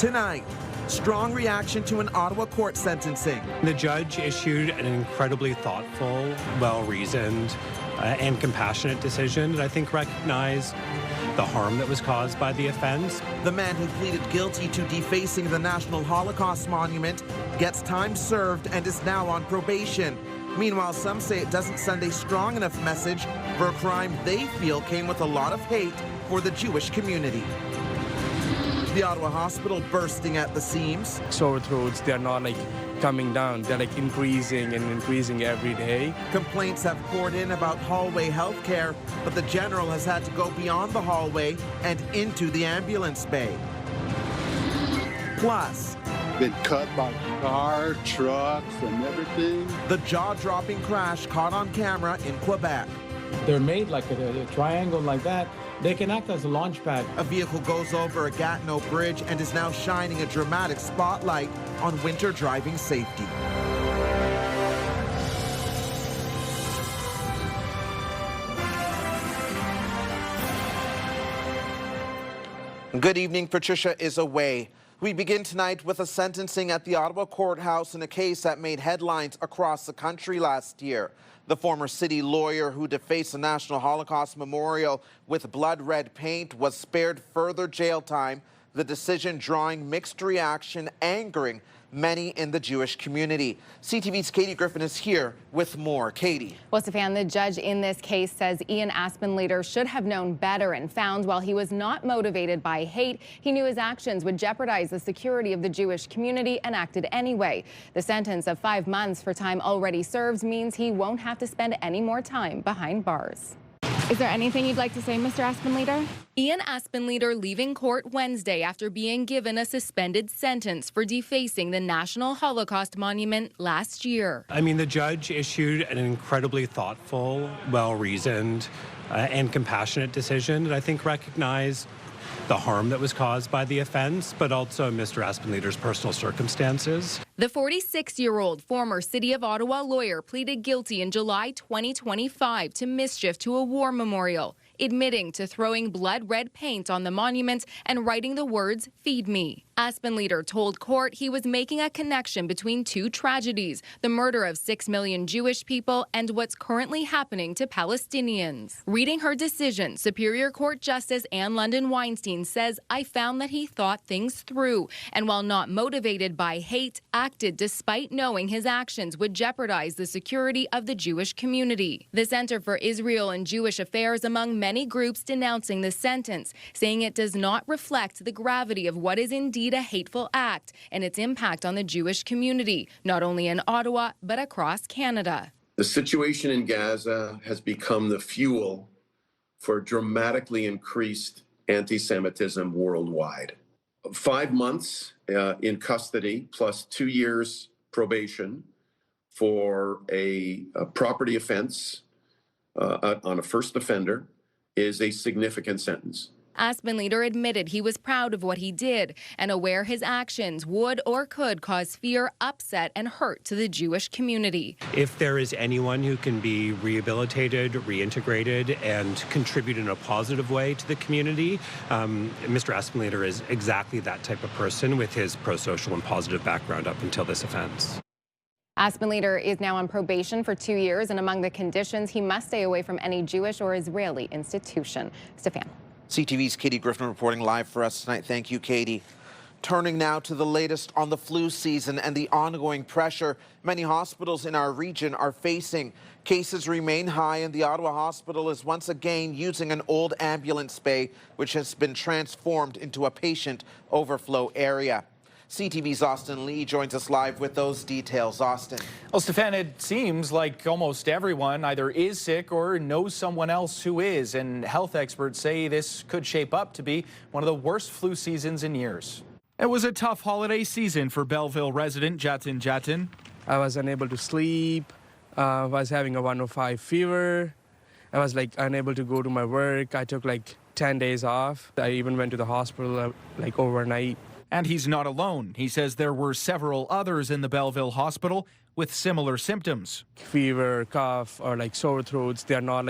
Tonight, strong reaction to an Ottawa court sentencing. The judge issued an incredibly thoughtful, well-reasoned, and compassionate decision that I think recognized the harm that was caused by the offense. The man who pleaded guilty to defacing the National Holocaust Monument gets time served and is now on probation. Meanwhile, some say it doesn't send a strong enough message for a crime they feel came with a lot of hate for the Jewish community. The Ottawa Hospital bursting at the seams. Sore throats, they're not coming down. They're increasing and increasing every day. Complaints have poured in about hallway health care, but the general has had to go beyond the hallway and into the ambulance bay. Plus, been cut by car, trucks, and everything. The jaw-dropping crash caught on camera in Quebec. They're made like a triangle like that. They can act as a launch pad. A vehicle goes over a Gatineau bridge and is now shining a dramatic spotlight on winter driving safety. Good evening. Patricia is away. We begin tonight with a sentencing at the Ottawa courthouse in a case that made headlines across the country last year. The former city lawyer who defaced the National Holocaust Memorial with blood red paint was spared further jail time, the decision drawing mixed reaction, angering many in the Jewish community. CTV's Katie Griffin is here with more. Katie. Well, Stefan, the judge in this case says Iain Aspenlieder should have known better and found while he was not motivated by hate, he knew his actions would jeopardize the security of the Jewish community and acted anyway. The sentence of 5 months for time already served means he won't have to spend any more time behind bars. Is there anything you'd like to say, Mr. Aspenlieder? Iain Aspenlieder leaving court Wednesday after being given a suspended sentence for defacing the National Holocaust Monument last year. I mean, the judge issued an incredibly thoughtful, well-reasoned, and compassionate decision that I think recognized the harm that was caused by the offense, but also Mr. Aspenlieder's personal circumstances. The 46-year-old former City of Ottawa lawyer pleaded guilty in July 2025 to mischief to a war memorial, admitting to throwing blood red paint on the monument and writing the words, "Feed me." Aspenlieder told court he was making a connection between two tragedies, the murder of 6 million Jewish people and what's currently happening to Palestinians. Reading her decision, Superior Court Justice Anne London Weinstein says, "I found that he thought things through, and while not motivated by hate, acted despite knowing his actions would jeopardize the security of the Jewish community." The Center for Israel and Jewish Affairs among many groups denouncing the sentence, saying it does not reflect the gravity of what is indeed a hateful act and its impact on the Jewish community, not only in Ottawa, but across Canada. The situation in Gaza has become the fuel for dramatically increased anti-Semitism worldwide. 5 months in custody plus 2 years probation for a property offense on a first offender is a significant sentence. Aspenlieder admitted he was proud of what he did and aware his actions would or could cause fear, upset, and hurt to the Jewish community. If there is anyone who can be rehabilitated, reintegrated, and contribute in a positive way to the community, Mr. Aspenlieder is exactly that type of person with his pro-social and positive background up until this offense. Aspenlieder is now on probation for 2 years, and among the conditions, he must stay away from any Jewish or Israeli institution. Stefan. CTV's Katie Griffin reporting live for us tonight. Thank you, Katie. Turning now to the latest on the flu season and the ongoing pressure many hospitals in our region are facing. Cases remain high, and the Ottawa Hospital is once again using an old ambulance bay, which has been transformed into a patient overflow area. CTV's Austin Lee joins us live with those details. Austin. Well, Stefan, it seems like almost everyone either is sick or knows someone else who is, and health experts say this could shape up to be one of the worst flu seasons in years. It was a tough holiday season for Belleville resident Jatin Jatin. I was unable to sleep. I was having a 105 fever. I was unable to go to my work. I took 10 days off. I even went to the hospital overnight. And he's not alone. He says there were several others in the Belleville hospital with similar symptoms. Fever, cough, or sore throats, they're not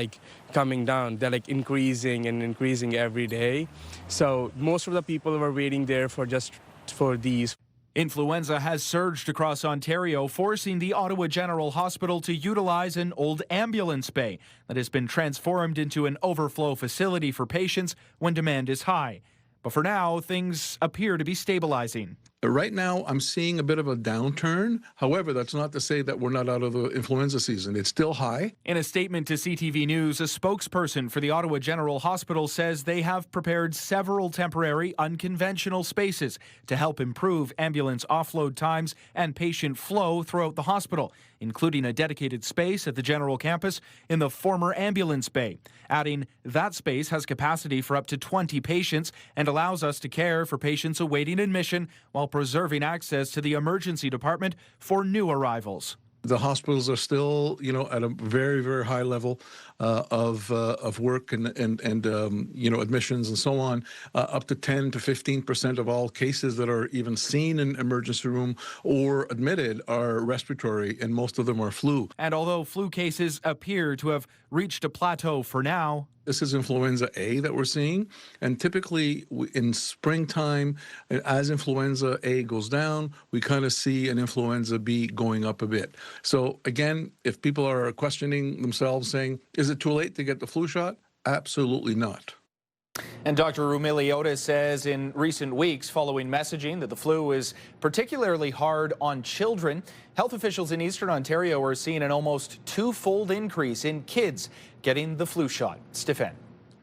coming down. They're increasing and increasing every day. So most of the people were waiting there for just for these. Influenza has surged across Ontario, forcing the Ottawa General Hospital to utilize an old ambulance bay that has been transformed into an overflow facility for patients when demand is high. But for now, things appear to be stabilizing. Right now, I'm seeing a bit of a downturn. However, that's not to say that we're not out of the influenza season. It's still high. In a statement to CTV News, a spokesperson for the Ottawa General Hospital says they have prepared several temporary, unconventional spaces to help improve ambulance offload times and patient flow throughout the hospital, including a dedicated space at the General campus in the former ambulance bay, adding that space has capacity for up to 20 patients and allows us to care for patients awaiting admission while preserving access to the emergency department for new arrivals. The hospitals are still, at a very, very high level of work and admissions and so on. Up to 10 to 15% of all cases that are even seen in emergency room or admitted are respiratory, and most of them are flu. And although flu cases appear to have reached a plateau for now, this is influenza A that we're seeing, and typically in springtime, as influenza A goes down, we kind of see an influenza B going up a bit. So again, if people are questioning themselves saying, is it too late to get the flu shot? Absolutely not. And Dr. Rumiliota says in recent weeks, following messaging that the flu is particularly hard on children, health officials in Eastern Ontario are seeing an almost twofold increase in kids getting the flu shot. Stefan.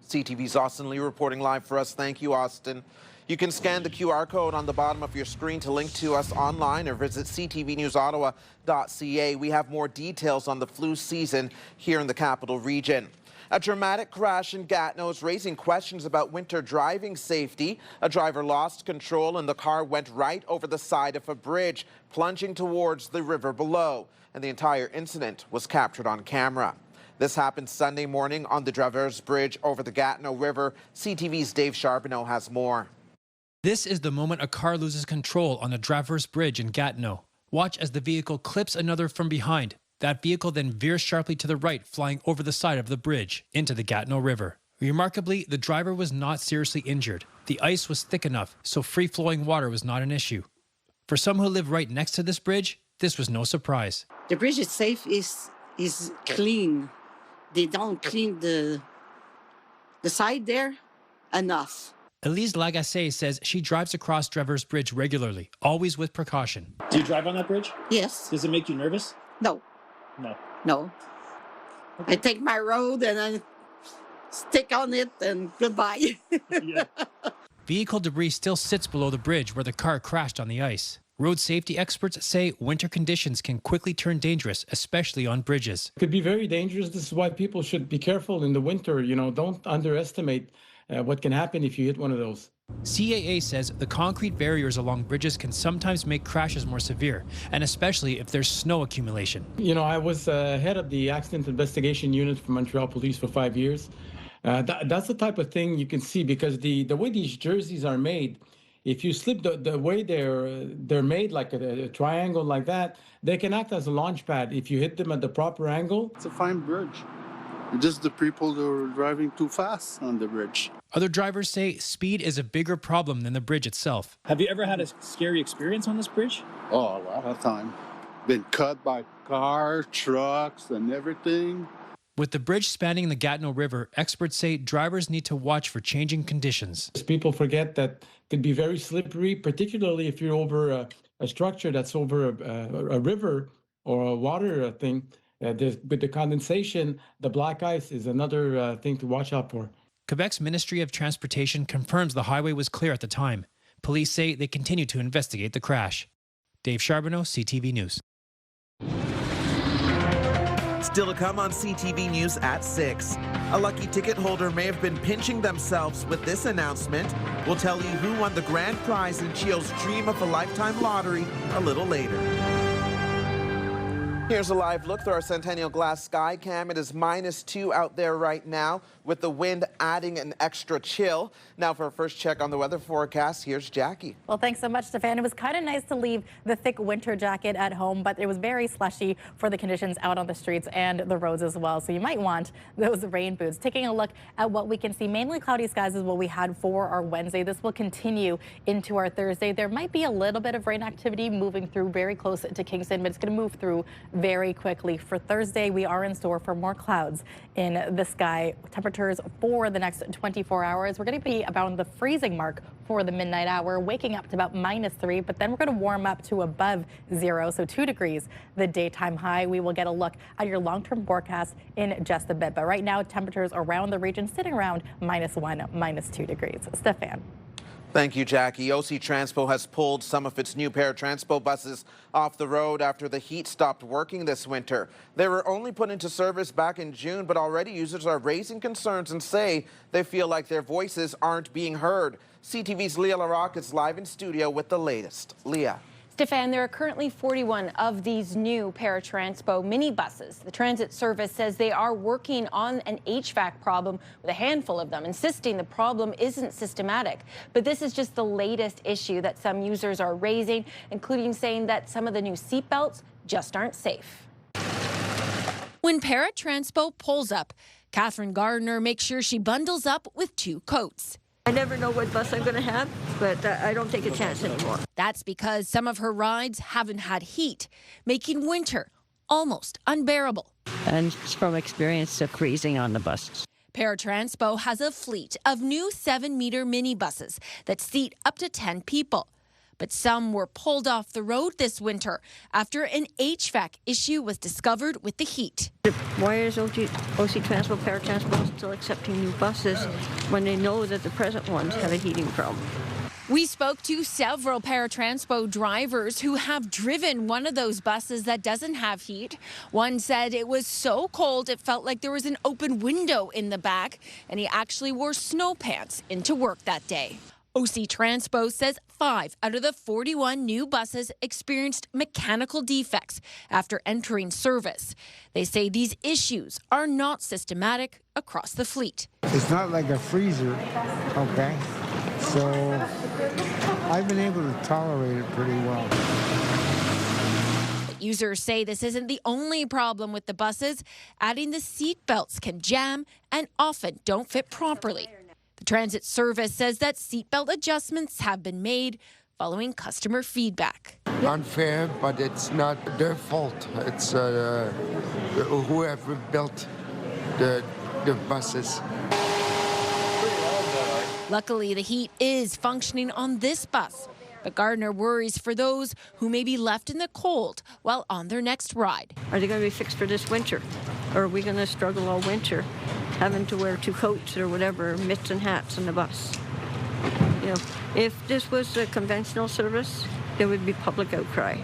CTV's Austin Lee reporting live for us. Thank you, Austin. You can scan the QR code on the bottom of your screen to link to us online or visit ctvnewsottawa.ca. We have more details on the flu season here in the capital region. A dramatic crash in Gatineau is raising questions about winter driving safety. A driver lost control and the car went right over the side of a bridge, plunging towards the river below. And the entire incident was captured on camera. This happened Sunday morning on the Draveurs Bridge over the Gatineau River. CTV's Dave Charbonneau has more. This is the moment a car loses control on the Draveurs Bridge in Gatineau. Watch as the vehicle clips another from behind. That vehicle then veers sharply to the right, flying over the side of the bridge into the Gatineau River. Remarkably, the driver was not seriously injured. The ice was thick enough, so free-flowing water was not an issue. For some who live right next to this bridge, this was no surprise. The bridge is safe, is clean. They don't clean the side there enough. Elise Lagacé says she drives across Draveurs Bridge regularly, always with precaution. Do you drive on that bridge? Yes. Does it make you nervous? No. No. Okay. I take my road and I stick on it and goodbye. Yeah. Vehicle debris still sits below the bridge where the car crashed on the ice. Road safety experts say winter conditions can quickly turn dangerous, especially on bridges. It could be very dangerous. This is why people should be careful in the winter. Don't underestimate what can happen if you hit one of those. CAA says the concrete barriers along bridges can sometimes make crashes more severe, and especially if there's snow accumulation. I was head of the accident investigation unit for Montreal Police for 5 years. That's the type of thing you can see, because the way these jerseys are made, if you slip the way they're made, like a triangle like that, they can act as a launch pad if you hit them at the proper angle. It's a fine bridge. Just the people that are driving too fast on the bridge. Other drivers say speed is a bigger problem than the bridge itself. Have you ever had a scary experience on this bridge? Oh, a lot of time. Been cut by cars, trucks, and everything. With the bridge spanning the Gatineau River, experts say drivers need to watch for changing conditions. People forget that it could be very slippery, particularly if you're over a structure that's over a river or a water thing. With the condensation, the black ice is another thing to watch out for. Quebec's Ministry of Transportation confirms the highway was clear at the time. Police say they continue to investigate the crash. Dave Charbonneau, CTV News. Still to come on CTV News at 6. A lucky ticket holder may have been pinching themselves with this announcement. We'll tell you who won the grand prize in Chio's Dream of a Lifetime lottery a little later. Here's a live look through our Centennial Glass Sky Cam. It is -2 out there right now, with the wind adding an extra chill. Now for our first check on the weather forecast, here's Jackie. Well, thanks so much, Stefan. It was kind of nice to leave the thick winter jacket at home, but it was very slushy for the conditions out on the streets and the roads as well. So you might want those rain boots. Taking a look at what we can see, mainly cloudy skies is what we had for our Wednesday. This will continue into our Thursday. There might be a little bit of rain activity moving through very close to Kingston, but it's going to move through very quickly. For Thursday, we are in store for more clouds in the sky. Temperatures for the next 24 hours, we're going to be about the freezing mark for the midnight hour, waking up to about -3, but then we're going to warm up to above 0, so 2 degrees the daytime high. We will get a look at your long-term forecast in just a bit, but right now temperatures around the region sitting around -1, -2 degrees. Stefan. Thank you, Jackie. OC Transpo has pulled some of its new Paratranspo buses off the road after the heat stopped working this winter. They were only put into service back in June, but already users are raising concerns and say they feel like their voices aren't being heard. CTV's Leah LaRocque is live in studio with the latest. Leah. Stefan, there are currently 41 of these new Paratranspo minibuses. The transit service says they are working on an HVAC problem with a handful of them, insisting the problem isn't systematic. But this is just the latest issue that some users are raising, including saying that some of the new seatbelts just aren't safe. When Paratranspo pulls up, Catherine Gardner makes sure she bundles up with 2 coats. I never know what bus I'm going to have, but I don't take a chance anymore. That's because some of her rides haven't had heat, making winter almost unbearable. And from experience of freezing on the bus. Paratranspo has a fleet of new 7-meter minibuses that seat up to 10 people. But some were pulled off the road this winter after an HVAC issue was discovered with the heat. Why is OC Transpo, Paratranspo still accepting new buses when they know that the present ones have a heating problem? We spoke to several Paratranspo drivers who have driven one of those buses that doesn't have heat. One said it was so cold it felt like there was an open window in the back, and he actually wore snow pants into work that day. OC Transpo says 5 out of the 41 new buses experienced mechanical defects after entering service. They say these issues are not systematic across the fleet. It's not like a freezer, okay? So I've been able to tolerate it pretty well. Users say this isn't the only problem with the buses. Adding the seat belts can jam and often don't fit properly. The transit service says that seatbelt adjustments have been made following customer feedback. Unfair, but it's not their fault. It's whoever built the buses. Luckily, the heat is functioning on this bus, but Gardner worries for those who may be left in the cold while on their next ride. Are they going to be fixed for this winter? Or are we going to struggle all winter, having to wear 2 coats or whatever, mitts and hats on the bus? You know, if this was a conventional service, there would be public outcry.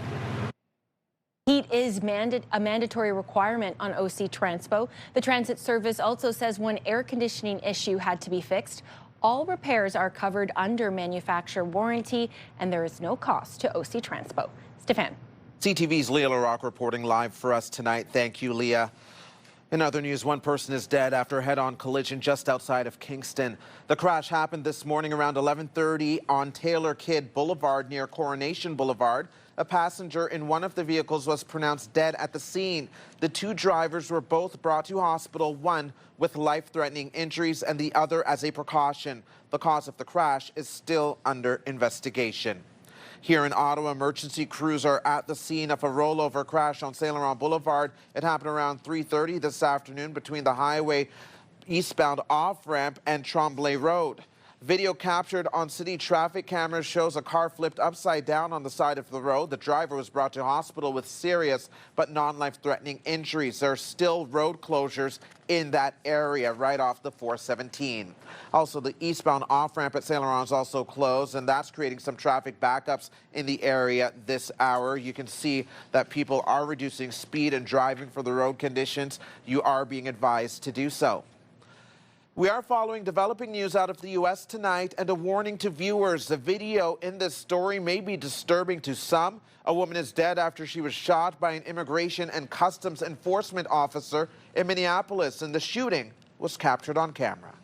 Heat is a mandatory requirement on OC Transpo. The transit service also says one air conditioning issue had to be fixed. All repairs are covered under manufacturer warranty, and there is no cost to OC Transpo. Stefan. CTV's Leah LaRocque reporting live for us tonight. Thank you, Leah. In other news, one person is dead after a head-on collision just outside of Kingston. The crash happened this morning around 11:30 on Taylor Kidd Boulevard near Coronation Boulevard. A passenger in one of the vehicles was pronounced dead at the scene. The 2 drivers were both brought to hospital, one with life-threatening injuries and the other as a precaution. The cause of the crash is still under investigation. Here in Ottawa, emergency crews are at the scene of a rollover crash on Saint Laurent Boulevard. It happened around 3:30 this afternoon between the highway eastbound off-ramp and Tremblay Road. Video captured on city traffic cameras shows a car flipped upside down on the side of the road. The driver was brought to hospital with serious but non-life-threatening injuries. There are still road closures in that area right off the 417. Also, the eastbound off-ramp at Saint Laurent is also closed, and that's creating some traffic backups in the area this hour. You can see that people are reducing speed and driving for the road conditions. You are being advised to do so. We are following developing news out of the U.S. tonight and a warning to viewers. The video in this story may be disturbing to some. A woman is dead after she was shot by an immigration and customs enforcement officer in Minneapolis, and the shooting was captured on camera.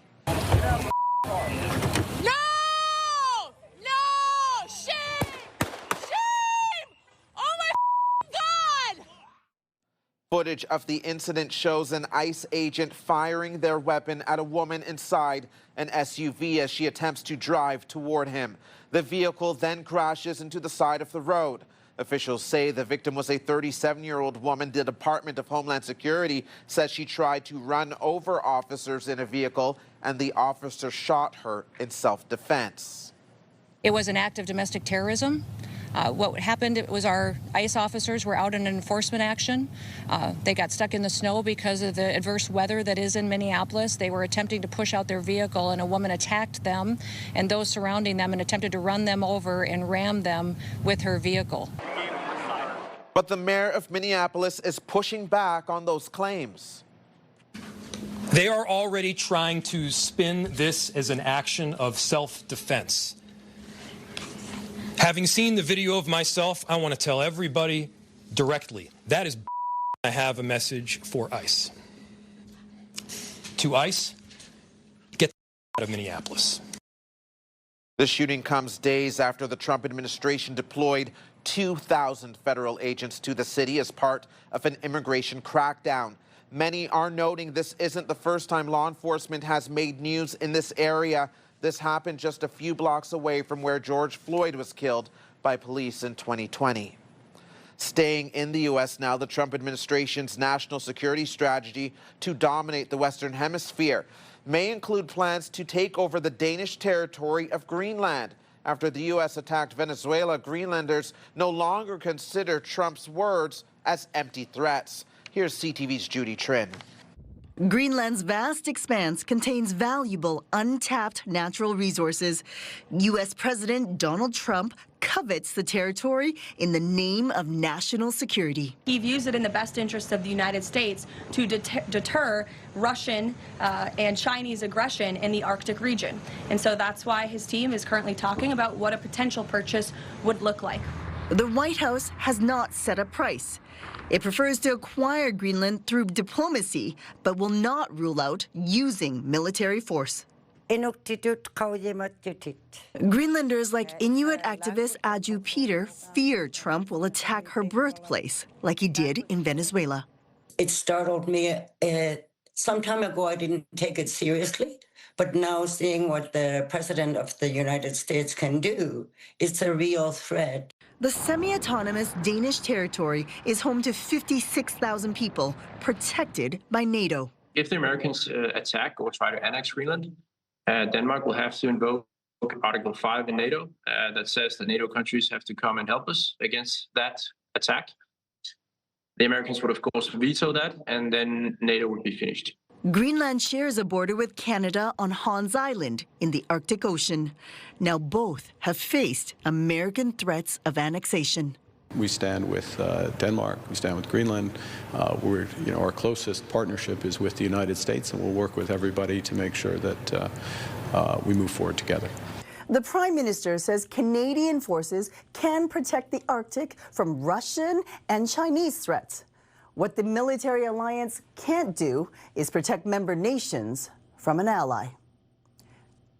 Footage of the incident shows an ICE agent firing their weapon at a woman inside an SUV as she attempts to drive toward him. The vehicle then crashes into the side of the road. Officials say the victim was a 37-year-old woman. The Department of Homeland Security says she tried to run over officers in a vehicle, and the officer shot her in self-defense. It was an act of domestic terrorism. What happened was our ICE officers were out in an enforcement action. They got stuck in the snow because of the adverse weather that is in Minneapolis. They were attempting to push out their vehicle, and a woman attacked them and those surrounding them and attempted to run them over and ram them with her vehicle. But the mayor of Minneapolis is pushing back on those claims. They are already trying to spin this as an action of self-defense. Having seen the video of myself, I want to tell everybody directly, that is I have a message for ICE. To ICE, get out of Minneapolis. The shooting comes days after the Trump administration deployed 2,000 federal agents to the city as part of an immigration crackdown. Many are noting this isn't the first time law enforcement has made news in this area. This happened just a few blocks away from where George Floyd was killed by police in 2020. Staying in the U.S. now, the Trump administration's national security strategy to dominate the Western Hemisphere may include plans to take over the Danish territory of Greenland. After the U.S. attacked Venezuela, Greenlanders no longer consider Trump's words as empty threats. Here's CTV's Judy Trin. Greenland's vast expanse contains valuable, untapped natural resources. U.S. President Donald Trump covets the territory in the name of national security. He views it in the best interest of the United States to deter Russian and Chinese aggression in the Arctic region. And so that's why his team is currently talking about what a potential purchase would look like. The White House has not set a price. It prefers to acquire Greenland through diplomacy, but will not rule out using military force. Greenlanders like Inuit activist Aju Peter fear Trump will attack her birthplace, like he did in Venezuela. It startled me. Some time ago, I didn't take it seriously. But now seeing what the President of the United States can do, it's a real threat. The semi-autonomous Danish territory is home to 56,000 people, protected by NATO. If the Americans attack or try to annex Greenland, Denmark will have to invoke Article 5 in NATO that says that NATO countries have to come and help us against that attack. The Americans would, of course, veto that, and then NATO would be finished. Greenland shares a border with Canada on Hans Island in the Arctic Ocean. Now both have faced American threats of annexation. We stand with Denmark, we stand with Greenland. Our closest partnership is with the United States, and we'll work with everybody to make sure that we move forward together. The Prime Minister says Canadian forces can protect the Arctic from Russian and Chinese threats. What the military alliance can't do is protect member nations from an ally.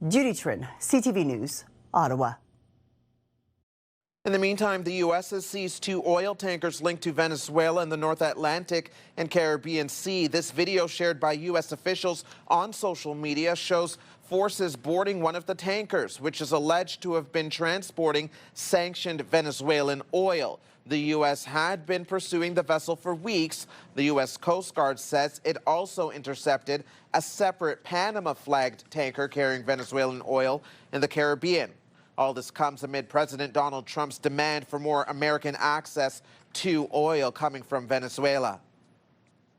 Judy Trin, CTV News, Ottawa. In the meantime, the U.S. has seized 2 oil tankers linked to Venezuela in the North Atlantic and Caribbean Sea. This video shared by U.S. officials on social media shows forces boarding one of the tankers, which is alleged to have been transporting sanctioned Venezuelan oil. The U.S. had been pursuing the vessel for weeks. The U.S. Coast Guard says it also intercepted a separate Panama-flagged tanker carrying Venezuelan oil in the Caribbean. All this comes amid President Donald Trump's demand for more American access to oil coming from Venezuela.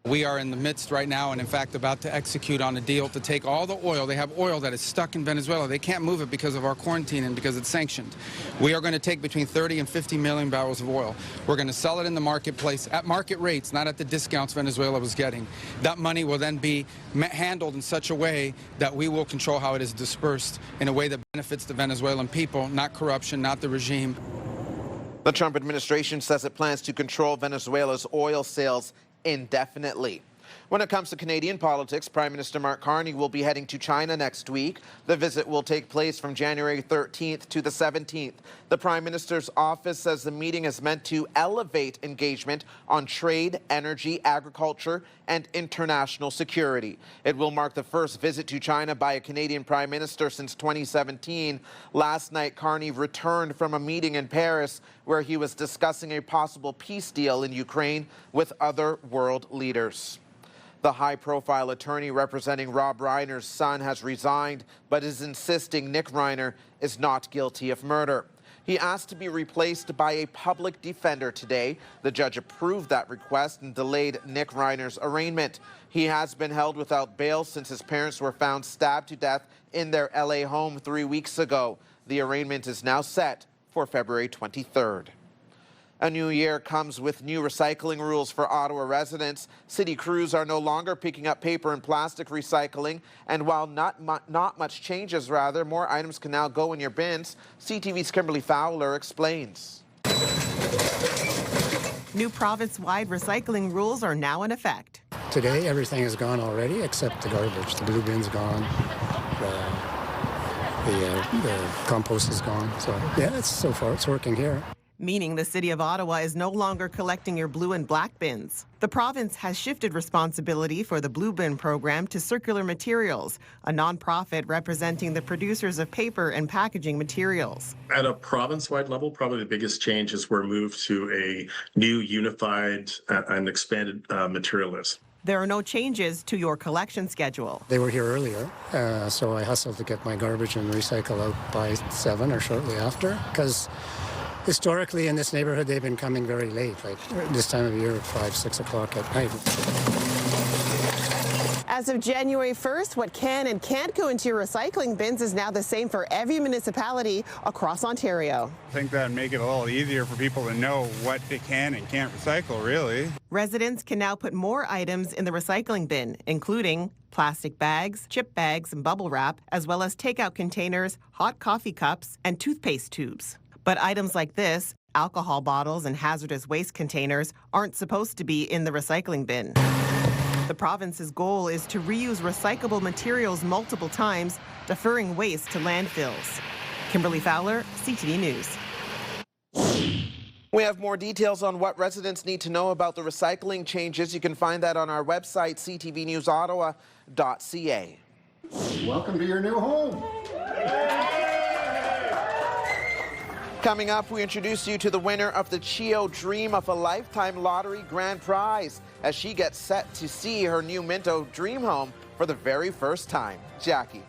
We are in the midst right now and, in fact, about to execute on a deal to take all the oil. They have oil that is stuck in Venezuela. They can't move it because of our quarantine and because it's sanctioned. We are going to take between 30 and 50 million barrels of oil. We're going to sell it in the marketplace at market rates, not at the discounts Venezuela was getting. That money will then be handled in such a way that we will control how it is dispersed in a way that benefits the Venezuelan people, not corruption, not the regime. The Trump administration says it plans to control Venezuela's oil sales indefinitely. When it comes to Canadian politics, Prime Minister Mark Carney will be heading to China next week. The visit will take place from January 13th to the 17th. The Prime Minister's office says the meeting is meant to elevate engagement on trade, energy, agriculture, and international security. It will mark the first visit to China by a Canadian Prime Minister since 2017. Last night, Carney returned from a meeting in Paris where he was discussing a possible peace deal in Ukraine with other world leaders. The high-profile attorney representing Rob Reiner's son has resigned, but is insisting Nick Reiner is not guilty of murder. He asked to be replaced by a public defender today. The judge approved that request and delayed Nick Reiner's arraignment. He has been held without bail since his parents were found stabbed to death in their LA home 3 weeks ago. The arraignment is now set for February 23rd. A new year comes with new recycling rules for Ottawa residents. City crews are no longer picking up paper and plastic recycling, and while not much changes, rather, more items can now go in your bins. CTV's Kimberly Fowler explains. New province-wide recycling rules are now in effect. Today, everything is gone already except the garbage. The blue bin's gone. The compost is gone. So, yeah, so far it's working here. Meaning the City of Ottawa is no longer collecting your blue and black bins. The province has shifted responsibility for the Blue Bin program to Circular Materials, a nonprofit representing the producers of paper and packaging materials. At a province-wide level, probably the biggest change is we're moved to a new unified and expanded material list. There are no changes to your collection schedule. They were here earlier, so I hustled to get my garbage and recycle out by 7 or shortly after, because historically in this neighborhood they've been coming very late, like this time of year, 5, 6 o'clock at night. As of January 1st, what can and can't go into your recycling bins is now the same for every municipality across Ontario. I think that would make it a little easier for people to know what they can and can't recycle, really. Residents can now put more items in the recycling bin, including plastic bags, chip bags, and bubble wrap, as well as takeout containers, hot coffee cups, and toothpaste tubes. But items like this, alcohol bottles and hazardous waste containers, aren't supposed to be in the recycling bin. The province's goal is to reuse recyclable materials multiple times, deferring waste to landfills. Kimberly Fowler, CTV News. We have more details on what residents need to know about the recycling changes. You can find that on our website, ctvnewsottawa.ca. Welcome to your new home. Coming up, we introduce you to the winner of the Chio Dream of a Lifetime Lottery Grand Prize as she gets set to see her new Minto dream home for the very first time. Jackie.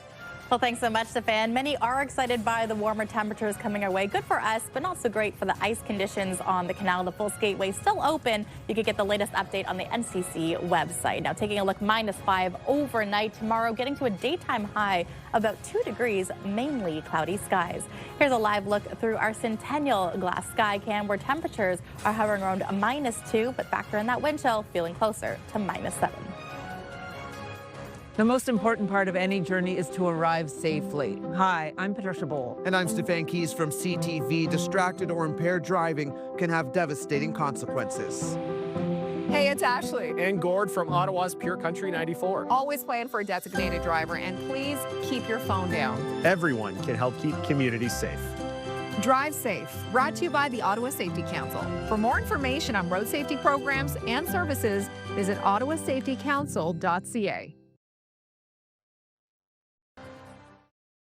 Well, thanks so much, Stefan. Many are excited by the warmer temperatures coming our way. Good for us, but not so great for the ice conditions on the canal. The full skateway still open. You can get the latest update on the NCC website. Now, taking a look, -5 overnight tomorrow, getting to a daytime high of about 2 degrees, mainly cloudy skies. Here's a live look through our Centennial Glass Sky Cam, where temperatures are hovering around -2, but factor in that wind chill, feeling closer to -7. The most important part of any journey is to arrive safely. Hi, I'm Patricia Boal. And I'm Stefan Keys from CTV. Distracted or impaired driving can have devastating consequences. Hey, it's Ashley. And Gord from Ottawa's Pure Country 94. Always plan for a designated driver, and please keep your phone down. Everyone can help keep communities safe. Drive safe. Brought to you by the Ottawa Safety Council. For more information on road safety programs and services, visit ottawasafetycouncil.ca.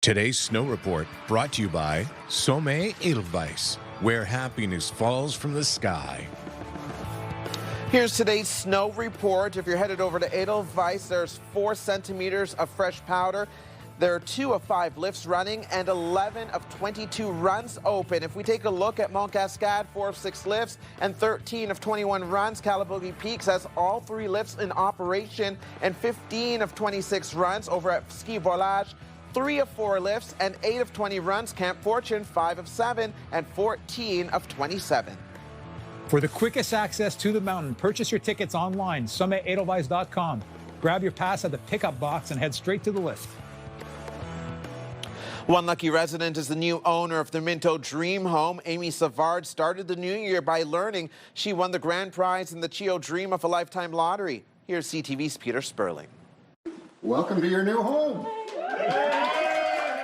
Today's Snow Report brought to you by Some Edelweiss, where happiness falls from the sky. Here's today's snow report. If you're headed over to Edelweiss, there's 4 centimeters of fresh powder. There are 2 of 5 lifts running and 11 of 22 runs open. If we take a look at Mont Cascade, 4 of 6 lifts and 13 of 21 runs. Calabogie Peaks has all 3 lifts in operation and 15 of 26 runs. Over at Ski Volage, 3 of 4 lifts and 8 of 20 runs. Camp Fortune, 5 of 7 and 14 of 27. For the quickest access to the mountain, purchase your tickets online, sommetedelweiss.com. Grab your pass at the pickup box and head straight to the lift. One lucky resident is the new owner of the Minto Dream Home. Amy Savard started the new year by learning she won the grand prize in the CHEO Dream of a Lifetime lottery. Here's CTV's Peter Sperling. Welcome to your new home.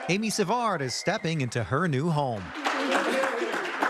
Amy Savard is stepping into her new home.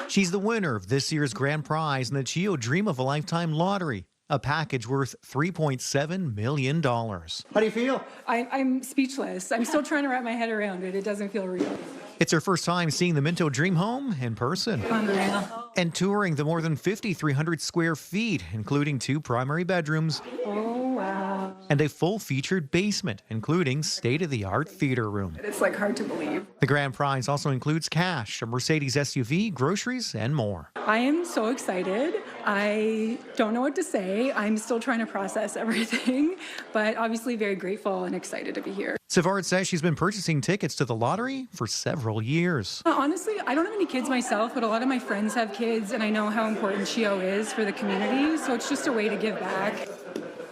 She's the winner of this year's grand prize in the CHEO Dream of a Lifetime lottery, a package worth $3.7 million. How do you feel? I'm speechless. I'm still trying to wrap my head around it. It doesn't feel real. It's her first time seeing the Minto Dream Home in person. Unreal. And touring the more than 5,300 square feet, including 2 primary bedrooms. Oh, wow. And a full-featured basement, including state-of-the-art theater room. It's like hard to believe. The grand prize also includes cash, a Mercedes SUV, groceries, and more. I am so excited. I don't know what to say. I'm still trying to process everything, but obviously very grateful and excited to be here. Savard says she's been purchasing tickets to the lottery for several years. Honestly, I don't have any kids myself, but a lot of my friends have kids, and I know how important CHEO is for the community, so it's just a way to give back.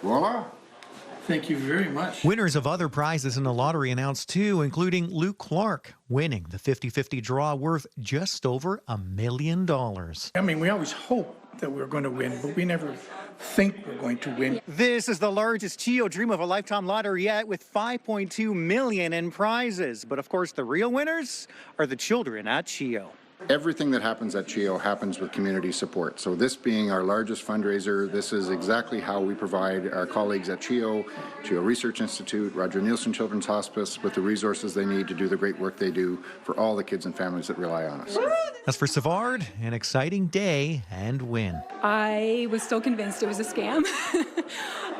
Voila. Thank you very much. Winners of other prizes in the lottery announced too, including Luke Clark, winning the 50-50 draw worth just over $1 million. I mean, we always hope that we're going to win, but we never think we're going to win. This is the largest CHEO Dream of a Lifetime lottery yet, with $5.2 million in prizes. But of course, the real winners are the children at CHEO. Everything that happens at CHEO happens with community support. So this being our largest fundraiser, this is exactly how we provide our colleagues at CHEO Research Institute, Roger Nielsen Children's Hospice with the resources they need to do the great work they do for all the kids and families that rely on us. As for Savard, an exciting day and win. I was still convinced it was a scam.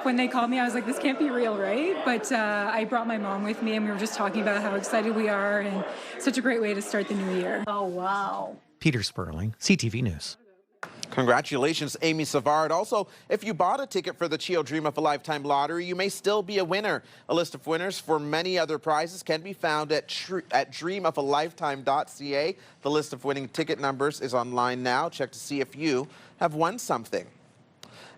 When they called me, I was like, this can't be real, right? But I brought my mom with me, and we were just talking about how excited we are, and such a great way to start the new year. Oh, wow. Peter Sperling, CTV News. Congratulations, Amy Savard. Also, if you bought a ticket for the CHEO Dream of a Lifetime lottery, you may still be a winner. A list of winners for many other prizes can be found at dreamofalifetime.ca. The list of winning ticket numbers is online now. Check to see if you have won something.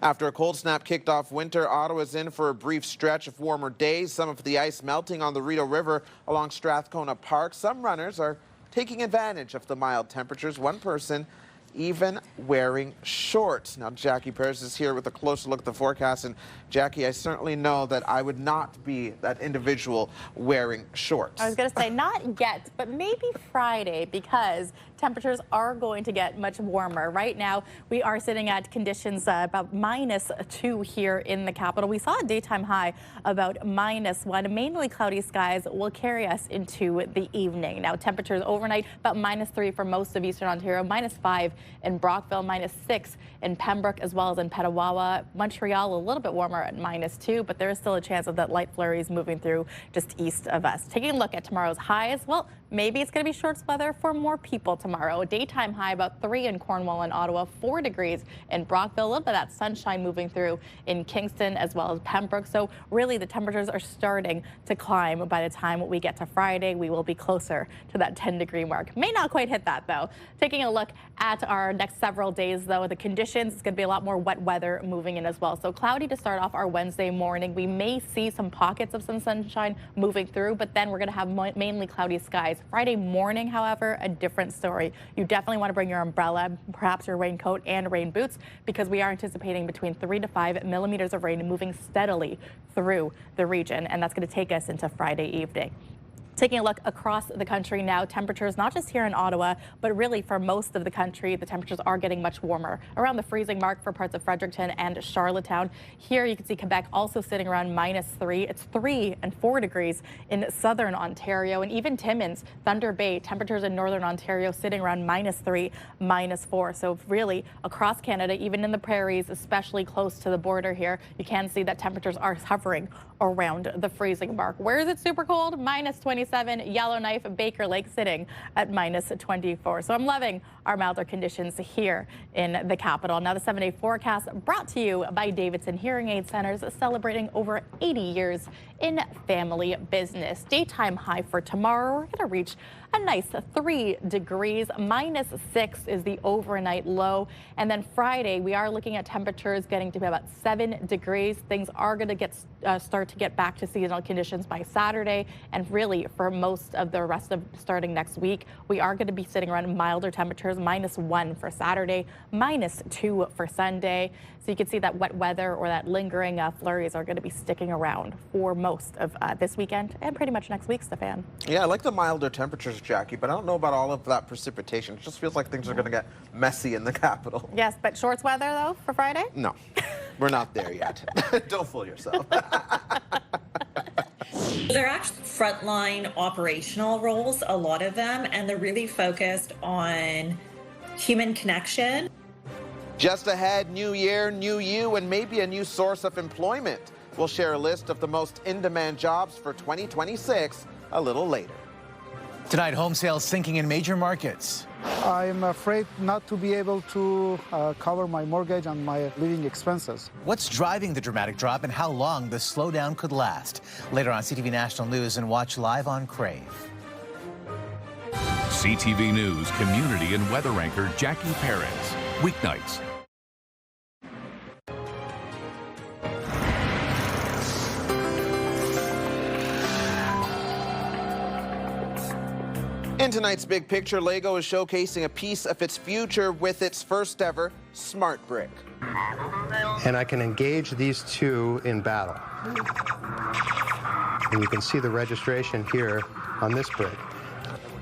After a cold snap kicked off winter, Ottawa's in for a brief stretch of warmer days. Some of the ice melting on the Rideau River along Strathcona Park. Some runners are taking advantage of the mild temperatures. One person even wearing shorts. Now, Jackie Perez is here with a closer look at the forecast. And Jackie, I certainly know that I would not be that individual wearing shorts. I was going to say not yet, but maybe Friday, because temperatures are going to get much warmer. Right now, we are sitting at conditions about -2 here in the capital. We saw a daytime high about -1. Mainly cloudy skies will carry us into the evening. Now, temperatures overnight about -3 for most of Eastern Ontario, -5 in Brockville, -6 in Pembroke, as well as in Petawawa. Montreal, a little bit warmer at -2, but there is still a chance of that light flurries moving through just east of us. Taking a look at tomorrow's highs, well, maybe it's going to be shorts weather for more people tomorrow. A daytime high about 3 in Cornwall and Ottawa, 4 degrees in Brockville. A little bit of that sunshine moving through in Kingston as well as Pembroke. So really the temperatures are starting to climb. By the time we get to Friday, we will be closer to that 10-degree mark. May not quite hit that though. Taking a look at our next several days though, the conditions, it's going to be a lot more wet weather moving in as well. So cloudy to start off our Wednesday morning. We may see some pockets of some sunshine moving through, but then we're going to have mainly cloudy skies. Friday morning, however, a different story. You definitely want to bring your umbrella, perhaps your raincoat and rain boots, because we are anticipating between 3 to 5 millimeters of rain moving steadily through the region, and that's going to take us into Friday evening. Taking a look across the country now, temperatures not just here in Ottawa, but really for most of the country, the temperatures are getting much warmer. Around the freezing mark for parts of Fredericton and Charlottetown. Here you can see Quebec also sitting around -3. It's 3 and 4 degrees in southern Ontario, and even Timmins, Thunder Bay, temperatures in northern Ontario sitting around -3, -4. So really across Canada, even in the prairies, especially close to the border here, you can see that temperatures are hovering around the freezing mark. Where is it super cold? -26 27, Yellowknife, Baker Lake sitting at minus 24. So I'm loving our milder conditions here in the capital. Now the 7-day forecast brought to you by Davidson Hearing Aid Centers, celebrating over 80 years in family business. Daytime high for tomorrow, we're going to reach a nice 3 degrees. Minus 6 is the overnight low. And then Friday, we are looking at temperatures getting to be about 7 degrees. Things are going to start to get back to seasonal conditions by Saturday. And really, for most of the rest of starting next week, we are going to be sitting around milder temperatures. -1 for Saturday, -2 for Sunday. So you can see that wet weather or that lingering flurries are going to be sticking around for most of this weekend and pretty much next week, Stefan. Yeah, I like the milder temperatures, Jackie, but I don't know about all of that precipitation. It just feels like things are going to get messy in the capital. Yes, but shorts weather, though, for Friday? No, we're not there yet. Don't fool yourself. They're actually frontline operational roles, a lot of them, and they're really focused on human connection. Just ahead, new year, new you, and maybe a new source of employment. We'll share a list of the most in-demand jobs for 2026 a little later. Tonight, home sales sinking in major markets. I'm afraid not to be able to cover my mortgage and my living expenses. What's driving the dramatic drop and how long the slowdown could last? Later on CTV National News and watch live on Crave. CTV News community and weather anchor Jackie Perez. Weeknights. In tonight's Big Picture, Lego is showcasing a piece of its future with its first ever smart brick. And I can engage these two in battle. And you can see the registration here on this brick.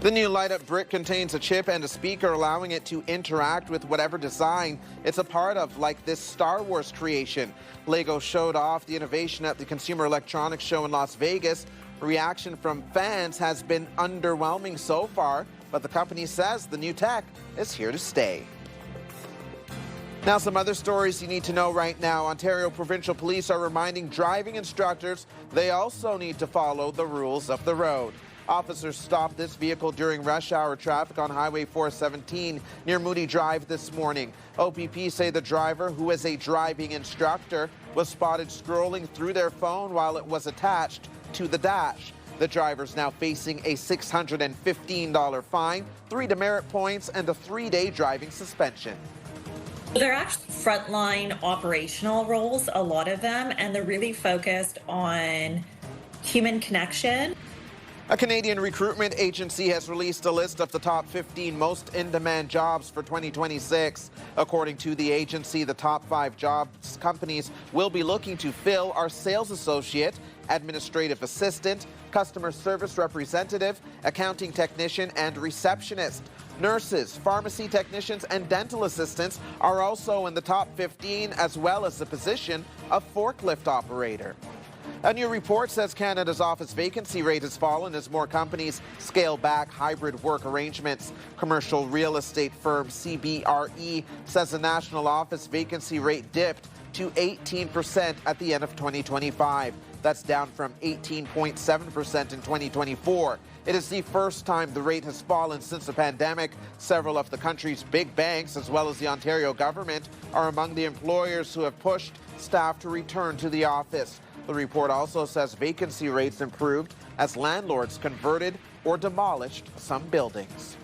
The new light-up brick contains a chip and a speaker, allowing it to interact with whatever design it's a part of, like this Star Wars creation. Lego showed off the innovation at the Consumer Electronics Show in Las Vegas. Reaction from fans has been underwhelming so far, but the company says the new tech is here to stay. Now, some other stories you need to know right now. Ontario Provincial Police are reminding driving instructors they also need to follow the rules of the road. Officers stopped this vehicle during rush hour traffic on Highway 417 near Moody Drive this morning. OPP say the driver, who is a driving instructor, was spotted scrolling through their phone while it was attached to the dash. The driver's now facing a $615 fine, 3 demerit points, and a 3-day driving suspension. They're actually frontline operational roles, a lot of them, and they're really focused on human connection. A Canadian recruitment agency has released a list of the top 15 most in-demand jobs for 2026. According to the agency, the top 5 jobs companies will be looking to fill are sales associate, administrative assistant, customer service representative, accounting technician, and receptionist. Nurses, pharmacy technicians, and dental assistants are also in the top 15, as well as the position of forklift operator. A new report says Canada's office vacancy rate has fallen as more companies scale back hybrid work arrangements. Commercial real estate firm CBRE says the national office vacancy rate dipped to 18% at the end of 2025. That's down from 18.7% in 2024. It is the first time the rate has fallen since the pandemic. Several of the country's big banks, as well as the Ontario government, are among the employers who have pushed staff to return to the office. The report also says vacancy rates improved as landlords converted or demolished some buildings.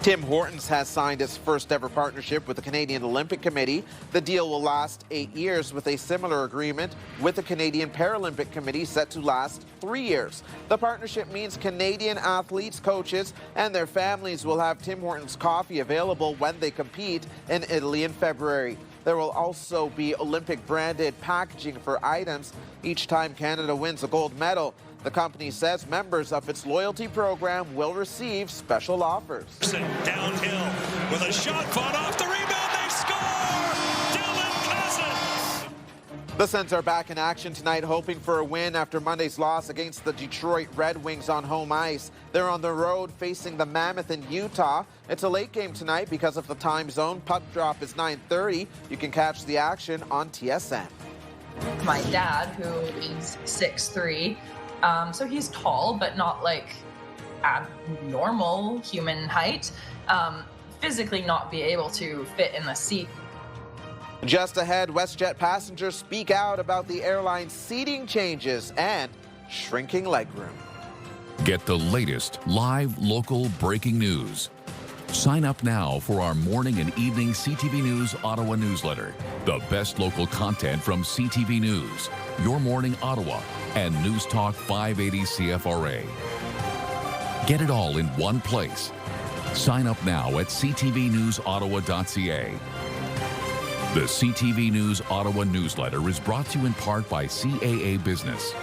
Tim Hortons has signed its first ever partnership with the Canadian Olympic Committee. The deal will last 8 years, with a similar agreement with the Canadian Paralympic Committee set to last 3 years. The partnership means Canadian athletes, coaches, and their families will have Tim Hortons coffee available when they compete in Italy in February. There will also be Olympic-branded packaging for items each time Canada wins a gold medal. The company says members of its loyalty program will receive special offers. Downhill with a shot fought off the rebound. They score! Dylan Cousin! The Sens are back in action tonight, hoping for a win after Monday's loss against the Detroit Red Wings on home ice. They're on the road facing the Mammoth in Utah. It's a late game tonight because of the time zone. Puck drop is 9:30. You can catch the action on TSN. My dad, who is 6'3", So he's tall, but not like abnormal human height. Physically not be able to fit in the seat. Just ahead, WestJet passengers speak out about the airline's seating changes and shrinking legroom. Get the latest live local breaking news. Sign up now for our morning and evening CTV News Ottawa newsletter. The best local content from CTV News, Your Morning Ottawa, and News Talk 580 CFRA. Get it all in one place. Sign up now at ctvnewsottawa.ca. The CTV News Ottawa newsletter is brought to you in part by CAA Business.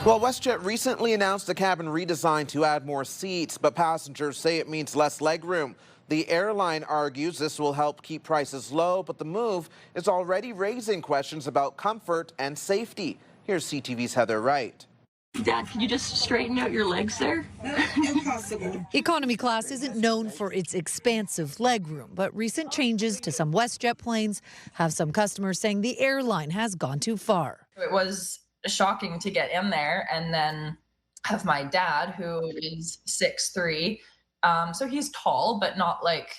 Well, WestJet recently announced a cabin redesign to add more seats, but passengers say it means less legroom. The airline argues this will help keep prices low, but the move is already raising questions about comfort and safety. Here's CTV's Heather Wright. Dad, could you just straighten out your legs there? Impossible. Economy class isn't known for its expansive legroom, but recent changes to some WestJet planes have some customers saying the airline has gone too far. It was shocking to get in there and then have my dad, who is 6'3", so he's tall, but not like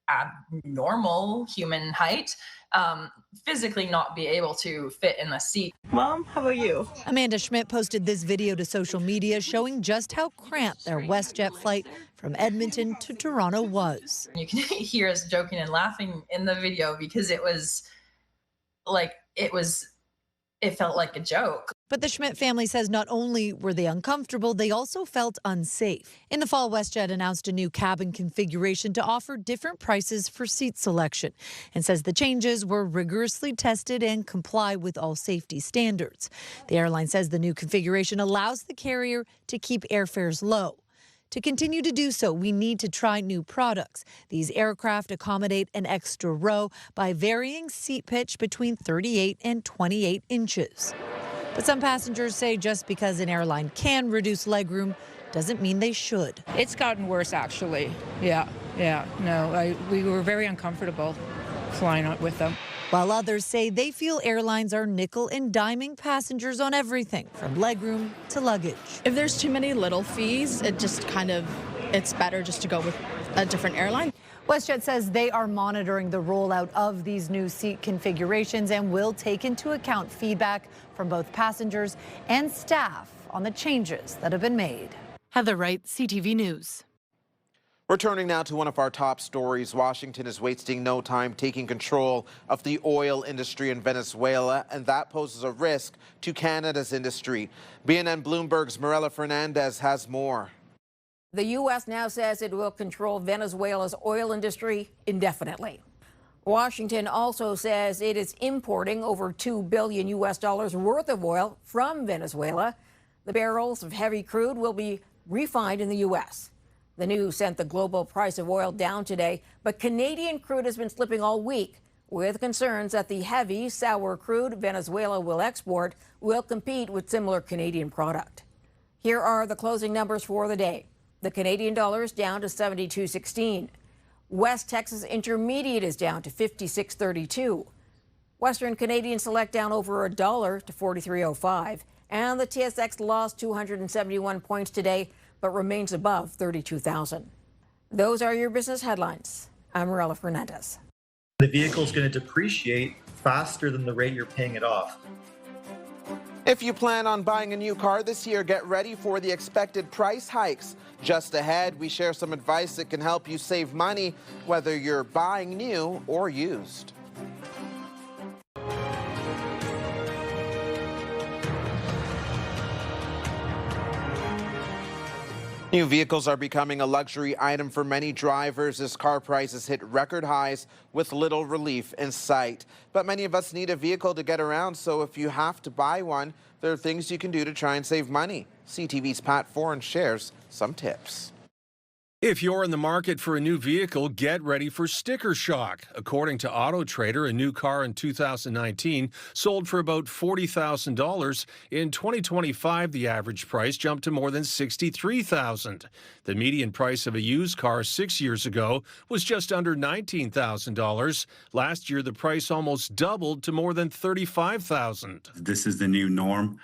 abnormal human height. Physically not be able to fit in the seat. Mom, how about you? Amanda Schmidt posted this video to social media showing just how cramped their WestJet flight from Edmonton to Toronto was. You can hear us joking and laughing in the video because it was like, it felt like a joke. But the Schmidt family says not only were they uncomfortable, they also felt unsafe. In the fall, WestJet announced a new cabin configuration to offer different prices for seat selection and says the changes were rigorously tested and comply with all safety standards. The airline says the new configuration allows the carrier to keep airfares low. To continue to do so, we need to try new products. These aircraft accommodate an extra row by varying seat pitch between 38 and 28 inches. But some passengers say just because an airline can reduce legroom doesn't mean they should. It's gotten worse, actually. Yeah. No, we were very uncomfortable flying with them. While others say they feel airlines are nickel and diming passengers on everything from legroom to luggage. If there's too many little fees, it's better just to go with a different airline. WestJet says they are monitoring the rollout of these new seat configurations and will take into account feedback from both passengers and staff on the changes that have been made. Heather Wright, CTV News. Returning now to one of our top stories, Washington is wasting no time taking control of the oil industry in Venezuela, and that poses a risk to Canada's industry. BNN Bloomberg's Mirella Fernandez has more. The U.S. now says it will control Venezuela's oil industry indefinitely. Washington also says it is importing over $2 billion worth of oil from Venezuela. The barrels of heavy crude will be refined in the U.S. The news sent the global price of oil down today, but Canadian crude has been slipping all week, with concerns that the heavy, sour crude Venezuela will export will compete with similar Canadian product. Here are the closing numbers for the day. The Canadian dollar is down to 72.16. West Texas Intermediate is down to 56.32. Western Canadian Select down over $1 to 43.05. And the TSX lost 271 points today, but remains above 32,000. Those are your business headlines. I'm Mirella Fernandez. The vehicle is going to depreciate faster than the rate you're paying it off. If you plan on buying a new car this year, get ready for the expected price hikes. Just ahead, we share some advice that can help you save money, whether you're buying new or used. New vehicles are becoming a luxury item for many drivers as car prices hit record highs with little relief in sight. But many of us need a vehicle to get around, so if you have to buy one, there are things you can do to try and save money. CTV's Pat Foran shares some tips. If you're in the market for a new vehicle, get ready for sticker shock. According to Auto Trader, a new car in 2019 sold for about $40,000. In 2025, the average price jumped to more than $63,000. The median price of a used car 6 years ago was just under $19,000. Last year, the price almost doubled to more than $35,000. This is the new norm.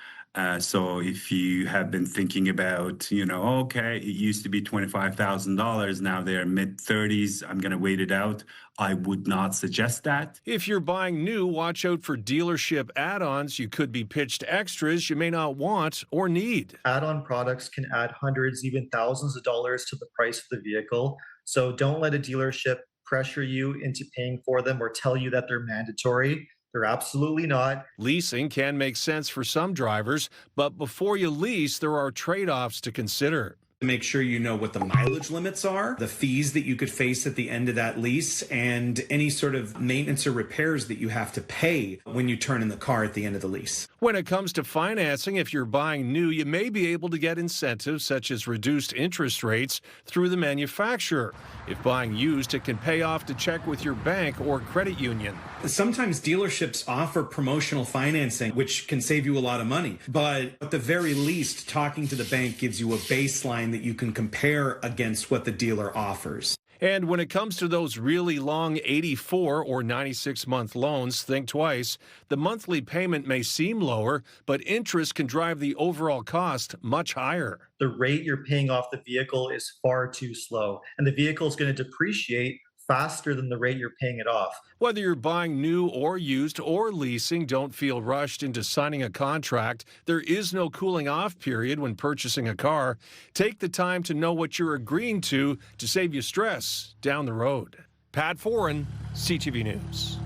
So if you have been thinking about, okay, it used to be $25,000, now they're mid-30s, I'm going to wait it out, I would not suggest that. If you're buying new, watch out for dealership add-ons. You could be pitched extras you may not want or need. Add-on products can add hundreds, even thousands of dollars to the price of the vehicle. So don't let a dealership pressure you into paying for them or tell you that they're mandatory. They're absolutely not. Leasing can make sense for some drivers, but before you lease, there are trade-offs to consider. Make sure you know what the mileage limits are, the fees that you could face at the end of that lease, and any sort of maintenance or repairs that you have to pay when you turn in the car at the end of the lease. When it comes to financing, if you're buying new, you may be able to get incentives such as reduced interest rates through the manufacturer. If buying used, it can pay off to check with your bank or credit union. Sometimes dealerships offer promotional financing, which can save you a lot of money. But at the very least, talking to the bank gives you a baseline that you can compare against what the dealer offers. And when it comes to those really long 84 or 96-month loans, think twice. The monthly payment may seem lower, but interest can drive the overall cost much higher. The rate you're paying off the vehicle is far too slow, and the vehicle is going to depreciate faster than the rate you're paying it off. Whether you're buying new or used or leasing, don't feel rushed into signing a contract. There is no cooling off period when purchasing a car. Take the time to know what you're agreeing to save you stress down the road. Pat Foran, CTV News.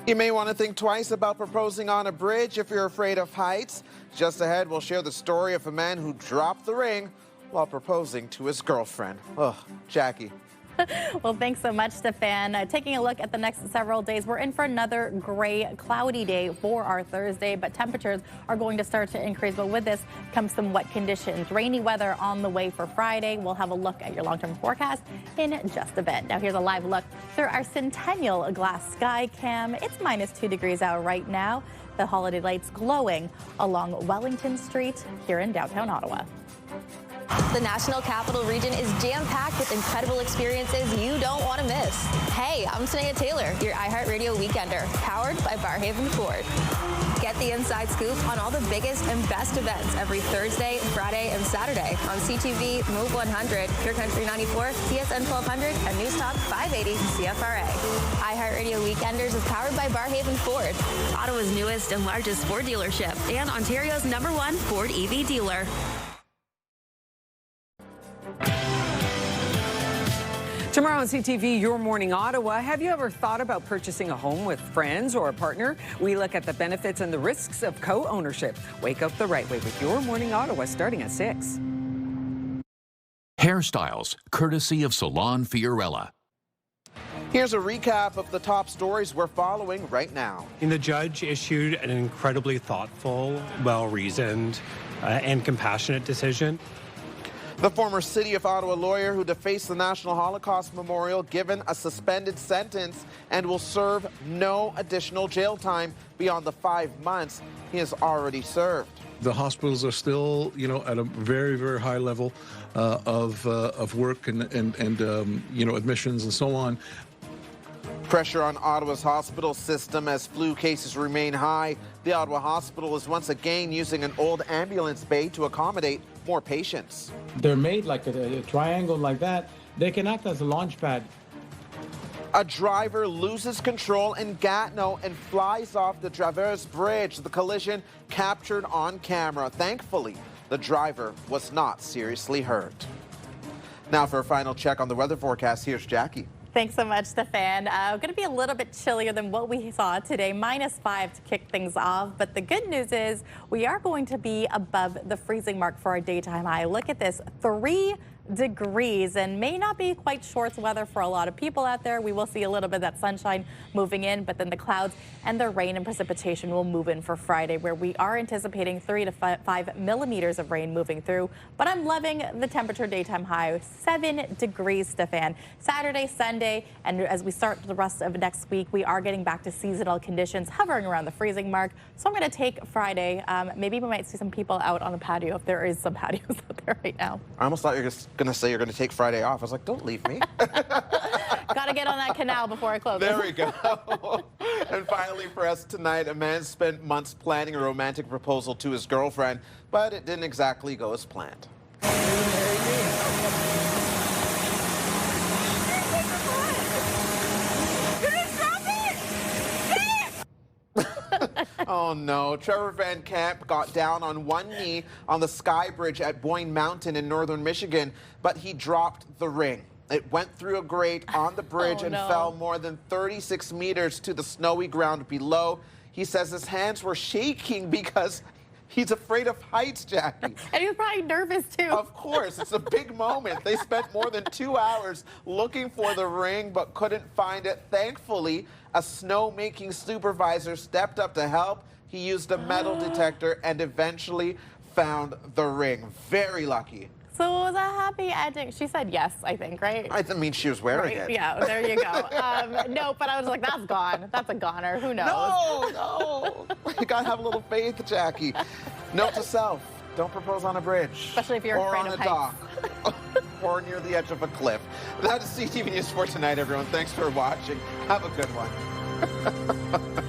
You may want to think twice about proposing on a bridge if you're afraid of heights. Just ahead, we'll share the story of a man who dropped the ring while proposing to his girlfriend. Oh, Jackie. Well, thanks so much, Stefan. Taking a look at the next several days, we're in for another gray, cloudy day for our Thursday, but temperatures are going to start to increase. But with this comes some wet conditions. Rainy weather on the way for Friday. We'll have a look at your long-term forecast in just a bit. Now, here's a live look through our Centennial Glass Sky Cam. It's -2 degrees out right now. The holiday lights glowing along Wellington Street here in downtown Ottawa. The National Capital Region is jam-packed with incredible experiences you don't want to miss. Hey, I'm Sanaya Taylor, your iHeartRadio Weekender, powered by Barrhaven Ford. Get the inside scoop on all the biggest and best events every Thursday, Friday, and Saturday on CTV Move 100, Pure Country 94, TSN 1200, and News Talk 580 CFRA. iHeartRadio Weekenders is powered by Barrhaven Ford, Ottawa's newest and largest Ford dealership, and Ontario's #1 Ford EV dealer. Tomorrow on CTV, Your Morning Ottawa, have you ever thought about purchasing a home with friends or a partner? We look at the benefits and the risks of co-ownership. Wake up the right way with Your Morning Ottawa starting at 6. Hairstyles, courtesy of Salon Fiorella. Here's a recap of the top stories we're following right now. And the judge issued an incredibly thoughtful, well-reasoned, and compassionate decision. The former City of Ottawa lawyer who defaced the National Holocaust Memorial given a suspended sentence and will serve no additional jail time beyond the 5 months he has already served. The hospitals are still, at a very, very high level of work and admissions and so on. Pressure on Ottawa's hospital system as flu cases remain high. The Ottawa Hospital is once again using an old ambulance bay to accommodate more patients. They're made like a triangle like that. They can act as a launch pad. A driver loses control in Gatineau and flies off the Draveurs Bridge. The collision captured on camera. Thankfully, the driver was not seriously hurt. Now for a final check on the weather forecast, here's Jackie. Thanks so much, Stefan. Going to be a little bit chillier than what we saw today, -5 to kick things off. But the good news is we are going to be above the freezing mark for our daytime high. Look at this, 3 degrees and may not be quite shorts weather for a lot of people out there. We will see a little bit of that sunshine moving in, but then the clouds and the rain and precipitation will move in for Friday, where we are anticipating 3 to 5 millimeters of rain moving through. But I'm loving the temperature daytime high, 7 degrees, Stefan. Saturday, Sunday, and as we start the rest of next week, we are getting back to seasonal conditions hovering around the freezing mark. So I'm going to take Friday. Maybe we might see some people out on the patio if there is some patios out there right now. I almost thought you were going to say you're going to take Friday off. I was like, don't leave me. Got to get on that canal before it closes. There we go. And finally for us tonight, a man spent months planning a romantic proposal to his girlfriend, but it didn't exactly go as planned. Oh no, Trevor Van Camp got down on one knee on the Sky Bridge at Boyne Mountain in northern Michigan, but he dropped the ring. It went through a grate on the bridge and fell more than 36 meters to the snowy ground below. He says his hands were shaking because he's afraid of heights, Jackie. And he was probably nervous too. Of course, it's a big moment. They spent more than 2 hours looking for the ring but couldn't find it. Thankfully, a snow-making supervisor stepped up to help. He used a metal detector and eventually found the ring. Very lucky. So it was a happy ending. She said yes, I think, right? I mean, she was wearing it. Yeah, there you go. No, but I was like, that's gone. That's a goner. Who knows? No. You gotta have a little faith, Jackie. Note to self, don't propose on a bridge. Especially if you're afraid of heights. Or on a dock. Or near the edge of a cliff. That is CTV News for tonight, everyone. Thanks for watching. Have a good one.